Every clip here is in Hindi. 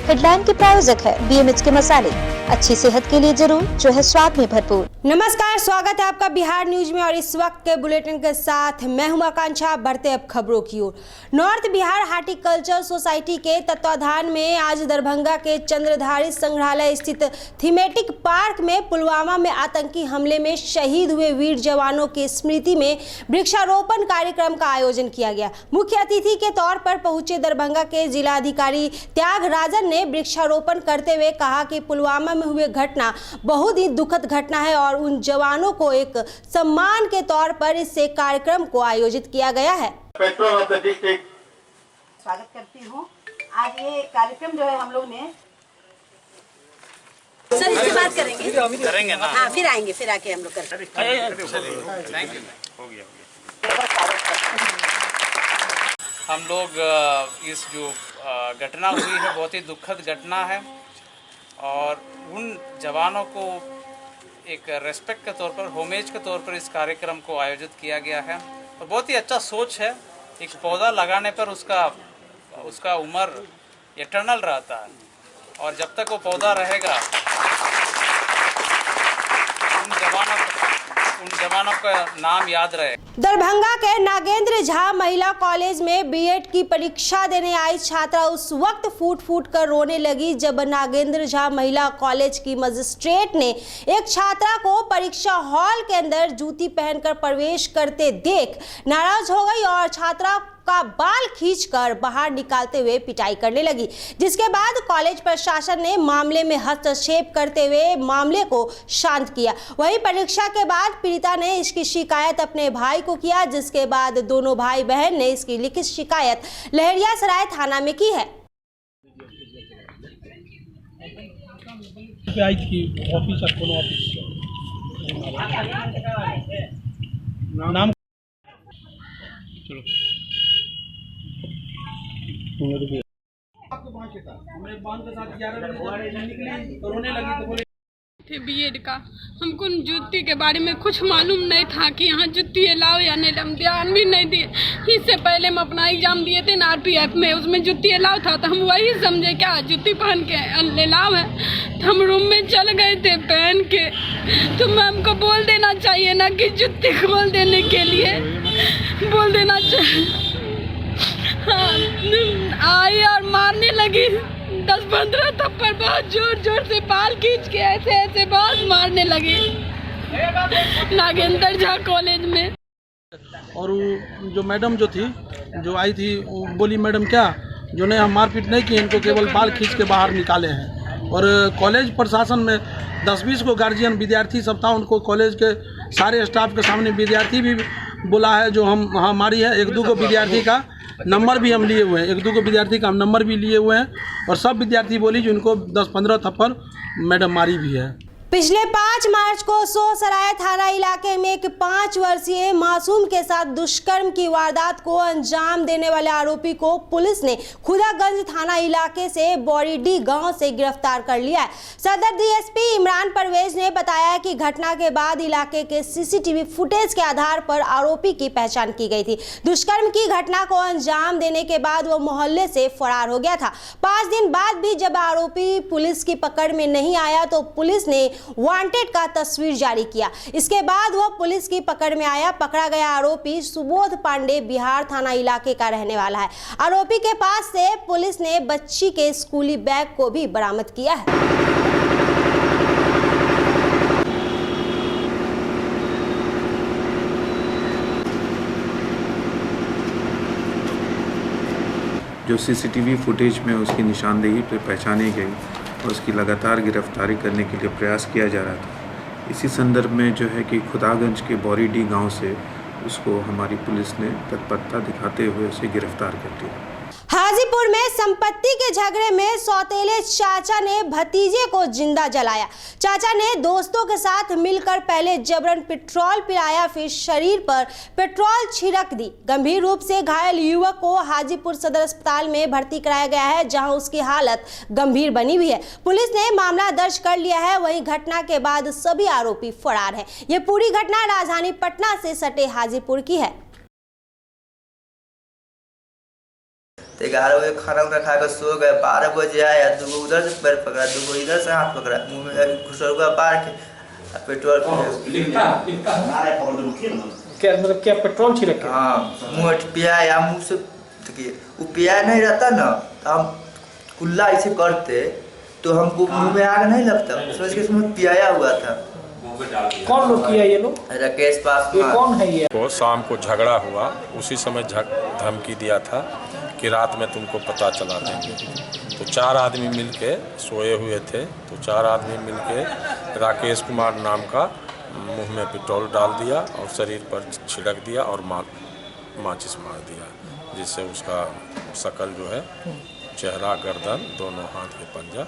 हेडलाइन के प्रायोजक है BMH के मसाले, अच्छी सेहत के लिए जरूर, जो है स्वाद में भरपूर। नमस्कार, स्वागत है आपका बिहार न्यूज में और इस वक्त के बुलेटिन के साथ मैं हूं आकांक्षा। बढ़ते अब खबरों की ओर। नॉर्थ बिहार हार्टिकल्चर सोसाइटी के तत्वाधान में आज दरभंगा के चंद्रधारी संग्रहालय स्थित थीमेटिक पार्क में पुलवामा में आतंकी हमले में शहीद हुए वीर जवानों की स्मृति में वृक्षारोपण कार्यक्रम का आयोजन किया गया। मुख्य अतिथि के तौर पर पहुंचे दरभंगा के जिलाधिकारी त्यागराजन ने वृक्षारोपण करते हुए कहा कि पुलवामा में हुए घटना बहुत ही दुखद घटना है और उन जवानों को एक सम्मान के तौर पर इस कार्यक्रम को आयोजित किया गया है। स्वागत करती हूँ। आज ये कार्यक्रम जो है हम लोग ने सर इससे बात करेंगे ना। हाँ, फिर आएंगे, फिर आके हम लोग करेंगे। हम लोग इस जो घटना हुई है बहुत ही दुखद घटना है और उन जवानों को एक रेस्पेक्ट के तौर पर, होमेज के तौर पर इस कार्यक्रम को आयोजित किया गया है और बहुत ही अच्छा सोच है। एक पौधा लगाने पर उसका उम्र इटर्नल रहता है और जब तक वो पौधा रहेगा उन जवानों का नाम याद रहे। दरभंगा के नागेंद्र झा महिला कॉलेज में बीएड की परीक्षा देने आई छात्रा उस वक्त फूट फूट कर रोने लगी जब नागेंद्र झा महिला कॉलेज की मजिस्ट्रेट ने एक छात्रा को परीक्षा हॉल के अंदर जूती पहनकर प्रवेश करते देख नाराज हो गई और छात्रा का बाल खींचकर बाहर निकालते हुए पिटाई करने लगी, जिसके बाद कॉलेज प्रशासन ने मामले में हस्तक्षेप करते हुए मामले को शांत किया। वहीं परीक्षा के बाद पीड़िता ने इसकी शिकायत अपने भाई को किया, जिसके बाद दोनों भाई बहन ने इसकी लिखित शिकायत लहरियासराय थाना में की है। नाम बीएड का हमको जूती के बारे में कुछ मालूम नहीं था कि यहाँ जूती अलाउ या नहीं, हम ध्यान भी नहीं दिए। इससे पहले हम अपना एग्जाम दिए थे ना RPF में, उसमें जूती अलाउ था तो हम वही समझे क्या जूती पहन के अलाउ है, तो हम रूम में चल गए थे पहन के। तो मैम को बोल देना चाहिए ना कि जूती खोल देने के लिए बोल देना चाहिए। हाँ, आई और मारने लगी 10-15 थप्पड़, बहुत जोर जोर से बाल खींच के ऐसे ऐसे बहुत मारने लगी नागेंद्र झा कॉलेज में। और जो मैडम जो आई थी वो बोली मैडम क्या जो ने हम मारपीट नहीं की, इनको केवल बाल खींच के बाहर निकाले हैं। और कॉलेज प्रशासन में 10-20 को गार्जियन विद्यार्थी सब था, उनको कॉलेज के सारे स्टाफ के सामने विद्यार्थी भी बोला है जो हमारी है। 1-2 को विद्यार्थी का नंबर भी हम लिए हुए हैं, 1-2 को विद्यार्थी का हम नंबर भी लिए हुए हैं और सब विद्यार्थी बोली जो उनको 10-15 थप्पड़ मैडम मारी भी है। पिछले 5 मार्च को सोसराय थाना इलाके में एक 5 वर्षीय मासूम के साथ दुष्कर्म की वारदात को अंजाम देने वाले आरोपी को पुलिस ने खुदागंज थाना इलाके से बोरीडी गांव से गिरफ्तार कर लिया है। सदर DSP इमरान परवेज ने बताया कि घटना के बाद इलाके के CCTV फुटेज के आधार पर आरोपी की पहचान की गई थी। दुष्कर्म की घटना को अंजाम देने के बाद वो मोहल्ले से फरार हो गया था। 5 दिन बाद भी जब आरोपी पुलिस की पकड़ में नहीं आया तो पुलिस ने वांटेड का तस्वीर जारी किया। इसके बाद वह पुलिस की पकड़ में आया। पकड़ा गया आरोपी सुबोध पांडे बिहार थाना इलाके का रहने वाला है। आरोपी के पास से पुलिस ने बच्ची के स्कूली बैग को भी बरामद किया है। जो CCTV फुटेज में उसकी निशानदेही पर पहचानी गई और उसकी लगातार गिरफ्तारी करने के लिए प्रयास किया जा रहा था। इसी संदर्भ में जो है कि खुदागंज के बोरीडी गांव से उसको हमारी पुलिस ने तत्परता दिखाते हुए उसे गिरफ्तार कर लिया। हाजीपुर में संपत्ति के झगड़े में सौतेले चाचा ने भतीजे को जिंदा जलाया। चाचा ने दोस्तों के साथ मिलकर पहले जबरन पेट्रोल पिलाया, फिर शरीर पर पेट्रोल छिड़क दी। गंभीर रूप से घायल युवक को हाजीपुर सदर अस्पताल में भर्ती कराया गया है, जहां उसकी हालत गंभीर बनी हुई है। पुलिस ने मामला दर्ज कर लिया है। वहीं घटना के बाद सभी आरोपी फरार हैं। ये पूरी घटना राजधानी पटना से सटे हाजीपुर की है। तो 11 बजे खाना उना खा कर सो गए। 12 बजे आया, 2 उधर से पैर पकड़ा, 2 इधर से हाथ पकड़ा, मुँह में घुसरुआ पार के पेट्रोल क्या पेट्रोल छिड़क? हाँ, मुँह पिया या मुँह से वो पिया नहीं रहता ना, तो हम कुल्ला ऐसे करते तो हमको मुँह में आग नहीं लगता, सोच के उसमें पियाया हुआ था। कौन लोग किया ये लोग? राकेश पासवान। कौन है ये? को शाम को झगड़ा हुआ, उसी समय धमकी दिया था कि रात में तुमको पता चला देंगे। तो 4 आदमी मिलके सोए हुए थे, तो 4 आदमी मिलके राकेश कुमार नाम का मुंह में पेट्रोल डाल दिया और शरीर पर छिड़क दिया और माचिस मार दिया, जिससे उसका शकल जो है, चेहरा, गर्दन, दोनों हाथ के पंजा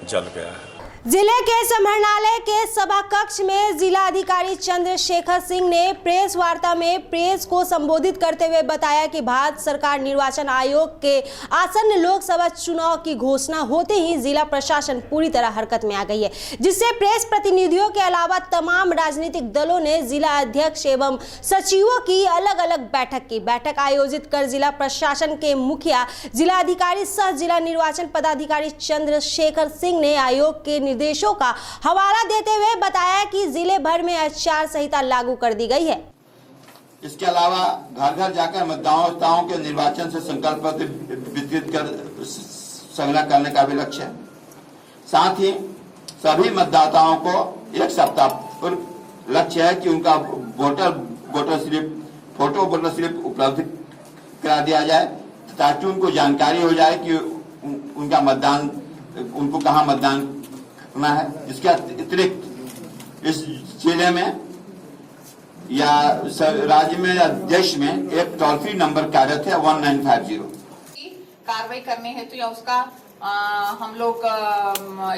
जल गया है। जिले के समरनालय के सभा कक्ष में जिला अधिकारी चंद्रशेखर सिंह ने प्रेस वार्ता में प्रेस को संबोधित करते हुए बताया कि भारत सरकार निर्वाचन आयोग के आसन्न लोकसभा चुनाव की घोषणा होते ही जिला प्रशासन पूरी तरह हरकत में आ गई है, जिससे प्रेस प्रतिनिधियों के अलावा तमाम राजनीतिक दलों ने जिला अध्यक्ष एवं सचिवों की अलग अलग बैठक आयोजित कर जिला प्रशासन के मुखिया जिला अधिकारी सह जिला निर्वाचन पदाधिकारी चंद्रशेखर सिंह ने आयोग के निर्देशों का हवाला देते हुए बताया कि जिले भर में आचार संहिता लागू कर दी गई है। इसके अलावा घर घर जाकर मतदाताओं के निर्वाचन से संकल्प पत्र वितरित कर संग्रह करने का भी लक्ष्य है। साथ ही सभी मतदाताओं को 1 सप्ताह पूर्व लक्ष्य है कि उनका वोटर स्लिप उपलब्ध करा दिया जाए, ताकि उनको जानकारी हो जाए कि उनको कहाँ मतदान है। इसके अतिरिक्त इस जिले में या राज्य में या देश में एक टोल फ्री नंबर कार्यरत है 1950। कार्रवाई करने हेतु या उसका हम लोग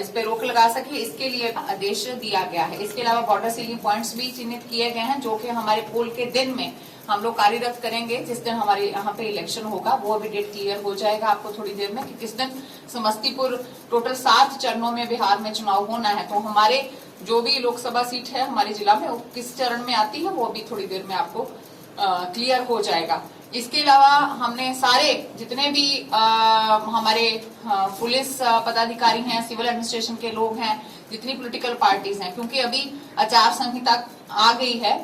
इस पे रोक लगा सके, इसके लिए आदेश दिया गया है। इसके अलावा बॉर्डर सीलिंग पॉइंट्स भी चिन्हित किए गए हैं, जो कि हमारे पोल के दिन में हम लोग कार्यरत करेंगे। जिस दिन हमारे यहाँ पे इलेक्शन होगा वो अभी डेट क्लियर हो जाएगा आपको थोड़ी देर में कि किस दिन समस्तीपुर टोटल 7 चरणों में बिहार में चुनाव होना है। तो हमारे जो भी लोकसभा सीट है हमारे जिला में वो किस चरण में आती है वो अभी थोड़ी देर में आपको क्लियर हो जाएगा। इसके अलावा हमने सारे जितने भी हमारे पुलिस पदाधिकारी हैं, सिविल एडमिनिस्ट्रेशन के लोग हैं, जितनी पॉलिटिकल पार्टीज हैं, क्योंकि अभी आचार संहिता आ गई है,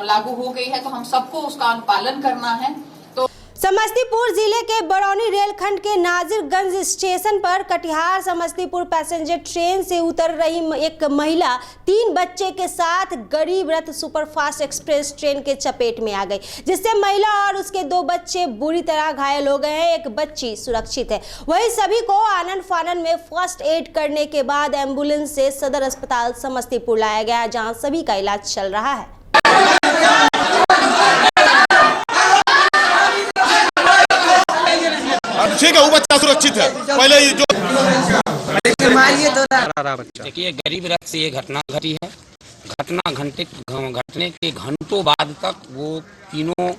लागू हो गई है, तो हम सबको उसका अनुपालन करना है। तो समस्तीपुर जिले के बरौनी रेलखंड के नाजिरगंज स्टेशन पर कटिहार समस्तीपुर पैसेंजर ट्रेन से उतर रही एक महिला 3 बच्चे के साथ गरीब रथ सुपरफास्ट एक्सप्रेस ट्रेन के चपेट में आ गई, जिससे महिला और उसके 2 बच्चे बुरी तरह घायल हो गए हैं। एक बच्ची सुरक्षित है। वहीं सभी को आनन फानन में फर्स्ट एड करने के बाद एम्बुलेंस से सदर अस्पताल समस्तीपुर लाया गया, जहां सभी का इलाज चल रहा है। ठीक है, वो बच्चा सुरक्षित है। पहले ही जो देखिए, गरीब रथ से ये घटना घटी है। घटने के घंटों बाद तक वो तीनों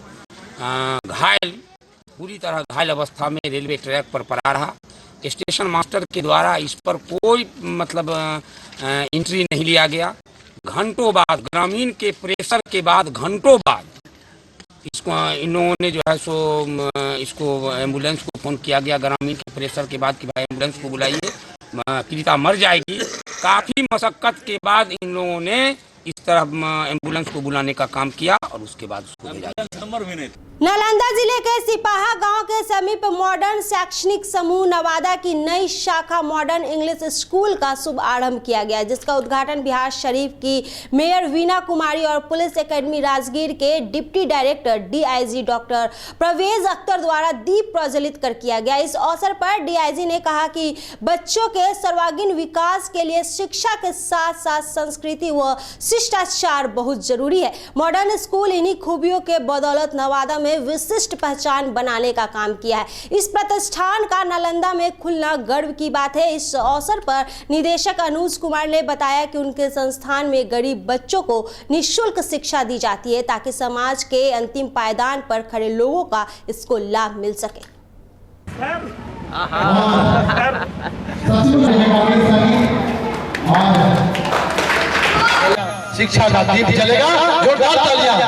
पूरी तरह घायल अवस्था में रेलवे ट्रैक पर पड़ा रहा। स्टेशन मास्टर के द्वारा इस पर कोई एंट्री नहीं लिया गया। घंटों बाद, ग्रामीण के प्रेशर के बाद, घंटों बाद इसको इन लोगों ने जो है सो इसको एम्बुलेंस को फोन किया गया, ग्रामीण के प्रेशर के बाद कि भाई एम्बुलेंस को बुलाइए, पीड़िता मर जाएगी। काफ़ी मशक्कत के बाद इन लोगों ने इस तरह एम्बुलेंस को बुलाने का काम किया और उसके बाद उसको भेजा गया। नालंदा जिले के सिपाहा गांव के समीप मॉडर्न शैक्षणिक समूह नवादा की नई शाखा मॉडर्न इंग्लिश स्कूल का शुभ आरंभ किया गया, जिसका उद्घाटन बिहार शरीफ की मेयर वीना कुमारी और पुलिस एकेडमी राजगीर के deputy director DIG doctor Parvez Akhtar द्वारा दीप प्रज्वलित कर किया गया। इस अवसर पर डीआईजी ने कहा कि बच्चों के सर्वांगीण विकास के लिए शिक्षा के साथ साथ संस्कृति व शिष्टाचार बहुत जरूरी है। मॉडर्न स्कूल इन्हीं खूबियों के बदौलत नवादा में विशिष्ट पहचान बनाने का काम किया है। इस प्रतिष्ठान का नालंदा में खुलना गर्व की बात है। इस अवसर पर निदेशक अनुज कुमार ने बताया कि उनके संस्थान में गरीब बच्चों को निःशुल्क शिक्षा दी जाती है, ताकि समाज के अंतिम पायदान पर खड़े लोगों का इसको लाभ मिल सके। शिक्षा का दीप जलेगा, जोरदार तालियां।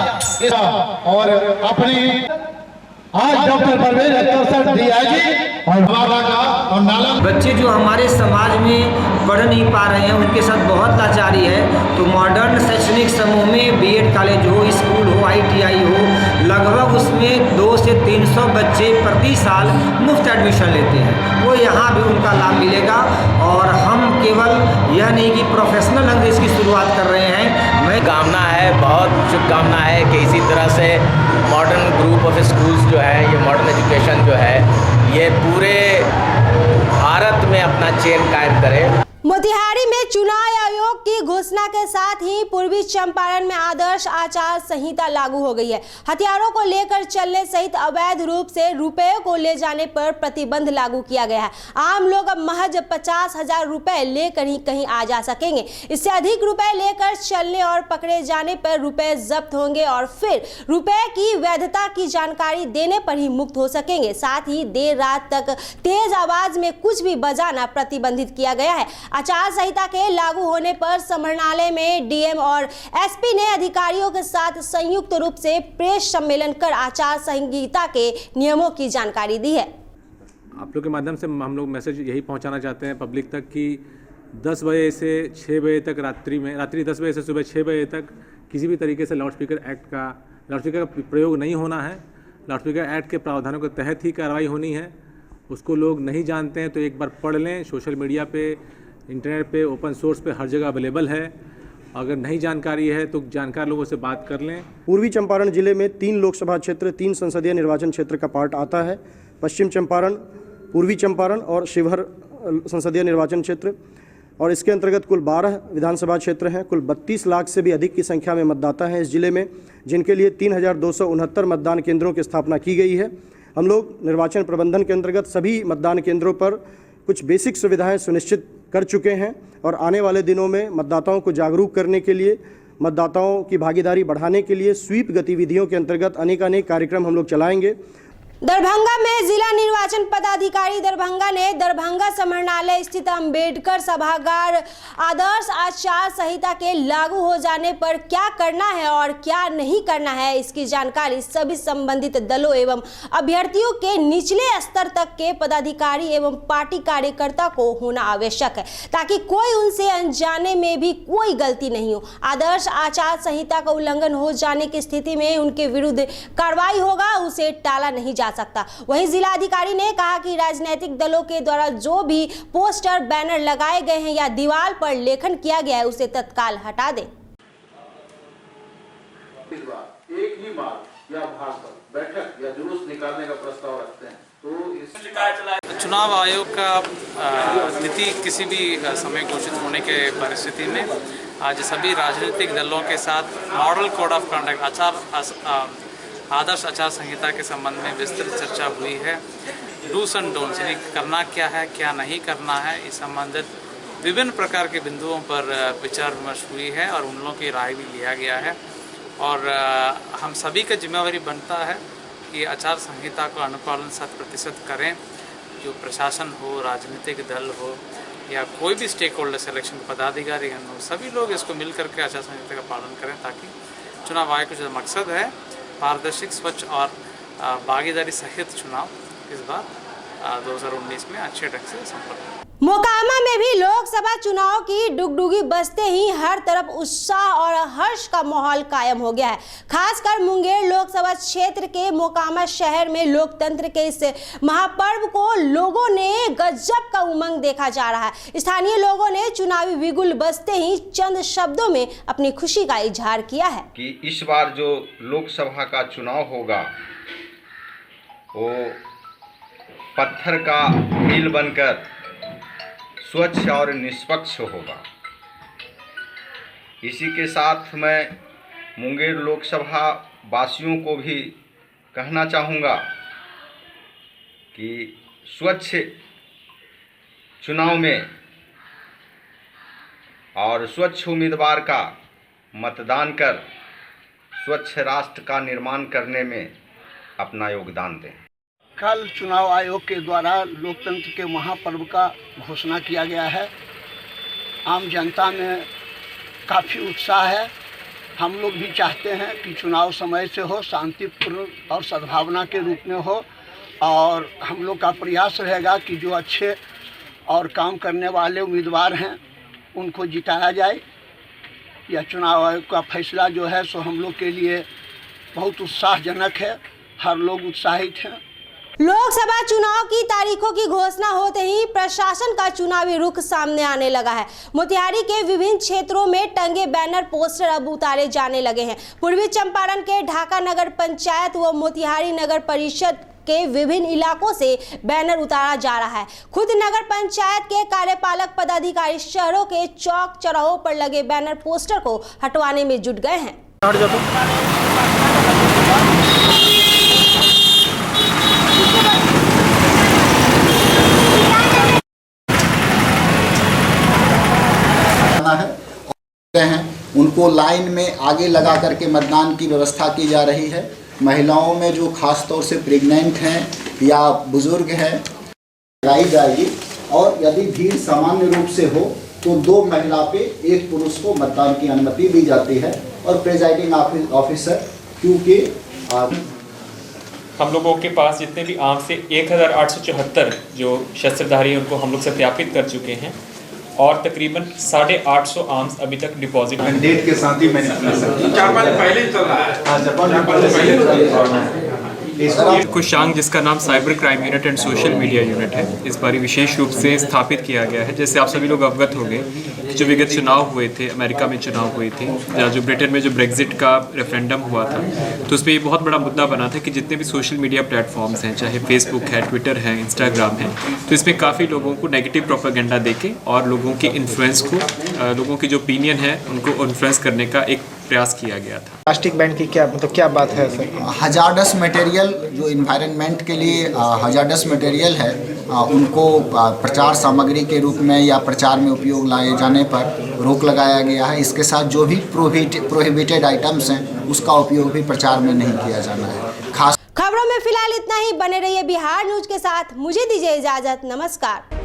और अपनी आज doctor Parvez Akhtar sir DIG और नाला बच्चे जो हमारे समाज में पढ़ नहीं पा रहे हैं उनके साथ बहुत लाचारी है। तो मॉडर्न शैक्षणिक समूह में बीएड कॉलेज हो, स्कूल हो, आईटीआई हो, लगभग उसमें 200 से 300 बच्चे प्रति साल मुफ्त एडमिशन लेते हैं। वो यहाँ भी उनका लाभ मिलेगा। और हम केवल यह नहीं कि प्रोफेशनल ढंग से इसकी शुरुआत कर रहे हैं। मैं कामना है, बहुत शुभकामना है कि इसी तरह से मॉडर्न ग्रुप ऑफ स्कूल्स जो है, ये मॉडर्न एजुकेशन जो है, ये पूरे भारत में अपना चेन कायम करे। मोतिहारी में चुनाव आयोग की घोषणा के साथ ही पूर्वी चंपारण में आदर्श आचार संहिता लागू हो गई है। हथियारों को लेकर चलने सहित अवैध रूप से रुपए को ले जाने पर प्रतिबंध लागू किया गया है। आम लोग अब महज 50,000 रुपए लेकर ही कहीं आ जा सकेंगे। इससे अधिक रुपए लेकर चलने और पकड़े जाने पर रुपए जब्त होंगे और फिर रुपए की वैधता की जानकारी देने पर ही मुक्त हो सकेंगे। साथ ही देर रात तक तेज आवाज में कुछ भी बजाना प्रतिबंधित किया गया है। आचार संहिता के लागू होने पर समरणालय में डीएम और एसपी ने अधिकारियों के साथ संयुक्त रूप से प्रेस सम्मेलन कर आचार संहिता के नियमों की जानकारी दी है। आप लोग के माध्यम से हम लोग मैसेज यही पहुंचाना चाहते हैं पब्लिक तक कि 10 बजे से 6 बजे तक रात्रि 10 बजे से सुबह 6 बजे तक किसी भी तरीके से लाउडस्पीकर का प्रयोग नहीं होना है। लाउडस्पीकर एक्ट के प्रावधानों के तहत ही कार्रवाई होनी है। उसको लोग नहीं जानते हैं तो एक बार पढ़ लें। सोशल मीडिया पे, इंटरनेट पे, ओपन सोर्स पे हर जगह अवेलेबल है। अगर नहीं जानकारी है तो जानकार लोगों से बात कर लें। पूर्वी चंपारण जिले में 3 लोकसभा क्षेत्र, 3 संसदीय निर्वाचन क्षेत्र का पार्ट आता है। पश्चिम चंपारण, पूर्वी चंपारण और शिवहर संसदीय निर्वाचन क्षेत्र, और इसके अंतर्गत कुल 12 विधानसभा क्षेत्र हैं। कुल 32 लाख से भी अधिक की संख्या में मतदाता हैं इस जिले में, जिनके लिए 3,269 मतदान केंद्रों की स्थापना की गई है। हम लोग निर्वाचन प्रबंधन के अंतर्गत सभी मतदान केंद्रों पर कुछ बेसिक सुविधाएं सुनिश्चित कर चुके हैं और आने वाले दिनों में मतदाताओं को जागरूक करने के लिए, मतदाताओं की भागीदारी बढ़ाने के लिए स्वीप गतिविधियों के अंतर्गत अनेक कार्यक्रम हम लोग चलाएंगे। दरभंगा में जिला निर्वाचन पदाधिकारी दरभंगा ने दरभंगा समरणालय स्थित अंबेडकर सभागार आदर्श आचार संहिता के लागू हो जाने पर क्या करना है और क्या नहीं करना है, इसकी जानकारी सभी संबंधित दलों एवं अभ्यर्थियों के निचले स्तर तक के पदाधिकारी एवं पार्टी कार्यकर्ता को होना आवश्यक है, ताकि कोई उनसे अनजाने में भी कोई गलती नहीं हो। आदर्श आचार संहिता का उल्लंघन हो जाने की स्थिति में उनके विरुद्ध कार्रवाई होगा, उसे टाला नहीं जा सकता। वहीं जिलाधिकारी ने कहा कि राजनीतिक दलों के द्वारा जो भी पोस्टर, बैनर लगाए गए हैं या दीवार पर लेखन किया गया है उसे तत्काल हटा दें। एक ही बात या भाषण, बैठक या जुलूस निकालने का प्रस्ताव रखते हैं तो इस चुनाव आयोग का तिथि किसी भी समय घोषित होने के परिस्थिति में आज सभी राजनीतिक दलों के साथ मॉडल कोड ऑफ कंडक्ट आदर्श आचार संहिता के संबंध में विस्तृत चर्चा हुई है। डूस एंड डोंट्स, यानी करना क्या है, क्या नहीं करना है, इस संबंधित विभिन्न प्रकार के बिंदुओं पर विचार विमर्श हुई है और उन लोगों की राय भी लिया गया है। और हम सभी का जिम्मेवारी बनता है कि आचार संहिता का अनुपालन 100% करें। जो प्रशासन हो, राजनीतिक दल हो या कोई भी स्टेक होल्डर, सिलेक्शन पदाधिकारी हो, सभी लोग इसको मिल करके आचार संहिता का पालन करें, ताकि चुनाव आयोग का जो मकसद है पारदर्शी, स्वच्छ और भागीदारी सहित चुनाव इस बार 2019 में अच्छे ढंग से संपन्न। मोकामा में भी लोकसभा चुनाव की डुगडुगी बजते ही हर तरफ उत्साह और हर्ष का माहौल कायम हो गया है। खासकर मुंगेर लोकसभा क्षेत्र के मोकामा शहर में लोकतंत्र के इस महापर्व को लोगों ने गजब का उमंग देखा जा रहा है। स्थानीय लोगों ने चुनावी बिगुल बजते ही चंद शब्दों में अपनी खुशी का इजहार किया है कि इस बार जो लोकसभा का चुनाव होगा वो पत्थर का मील बनकर स्वच्छ और निष्पक्ष होगा। इसी के साथ मैं मुंगेर लोकसभा वासियों को भी कहना चाहूँगा कि स्वच्छ चुनाव में और स्वच्छ उम्मीदवार का मतदान कर स्वच्छ राष्ट्र का निर्माण करने में अपना योगदान दें। कल चुनाव आयोग के द्वारा लोकतंत्र के महापर्व का घोषणा किया गया है। आम जनता में काफ़ी उत्साह है। हम लोग भी चाहते हैं कि चुनाव समय से हो, शांतिपूर्ण और सद्भावना के रूप में हो, और हम लोग का प्रयास रहेगा कि जो अच्छे और काम करने वाले उम्मीदवार हैं उनको जिताया जाए। यह चुनाव आयोग का फैसला जो है सो हम लोग के लिए बहुत उत्साहजनक है, हर लोग उत्साहित हैं। लोकसभा चुनाव की तारीखों की घोषणा होते ही प्रशासन का चुनावी रुख सामने आने लगा है। मोतिहारी के विभिन्न क्षेत्रों में टंगे बैनर पोस्टर अब उतारे जाने लगे हैं। पूर्वी चंपारण के ढाका नगर पंचायत व मोतिहारी नगर परिषद के विभिन्न इलाकों से बैनर उतारा जा रहा है। खुद नगर पंचायत के कार्यपालक पदाधिकारी शहरों के चौक चौराहों पर लगे बैनर पोस्टर को हटवाने में जुट गए हैं। उनको लाइन में आगे लगा करके मतदान की व्यवस्था की जा रही है। महिलाओं में जो खास तौर से प्रेग्नेंट हैं या बुजुर्ग हैं लगाई जाएगी, और यदि भीड़ सामान्य रूप से हो तो 2 महिला पे 1 पुरुष को मतदान की अनुमति दी जाती है। और प्रेजाइडिंग ऑफिसर, क्योंकि हम लोगों के पास जितने भी आर्म्स से 1874 जो शस्त्रधारी हैं उनको हम लोग सत्यापित कर चुके हैं, और तकरीबन 850 आर्म्स अभी तक डिपॉजिट डेट के साथ ही मैंने 4-5 दिन पहले चल रहा है। कुशांग, जिसका नाम cyber crime unit and social media unit है, इस बार विशेष रूप से स्थापित किया गया है। जैसे आप सभी लोग अवगत हो गए, जो विगत चुनाव हुए थे, अमेरिका में चुनाव हुए थे, या जो ब्रिटेन में जो ब्रेक्जिट का रेफरेंडम हुआ था, तो उस पर ये बहुत बड़ा मुद्दा बना था कि जितने भी सोशल मीडिया प्लेटफॉर्म्स हैं, चाहे फेसबुक है, ट्विटर है, इंस्टाग्राम है, तो इसमें काफ़ी लोगों को नेगेटिव प्रोपेगेंडा देके और लोगों के इन्फ्लुएंस को, लोगों की जो ओपिनियन है उनको इन्फ्लुएंस करने का एक प्रयास किया गया था। प्लास्टिक बैन की क्या बात है सर? हजार्डस मटेरियल जो इन्वायरमेंट के लिए हजार्डस मटेरियल है, उनको प्रचार सामग्री के रूप में या प्रचार में उपयोग लाए जाने पर रोक लगाया गया है। इसके साथ जो भी प्रोहिबिटेड आइटम्स हैं उसका उपयोग भी प्रचार में नहीं किया जाना है। खास खबरों में फिलहाल इतना ही। बने रहिए बिहार न्यूज के साथ। मुझे दीजिए इजाजत। नमस्कार।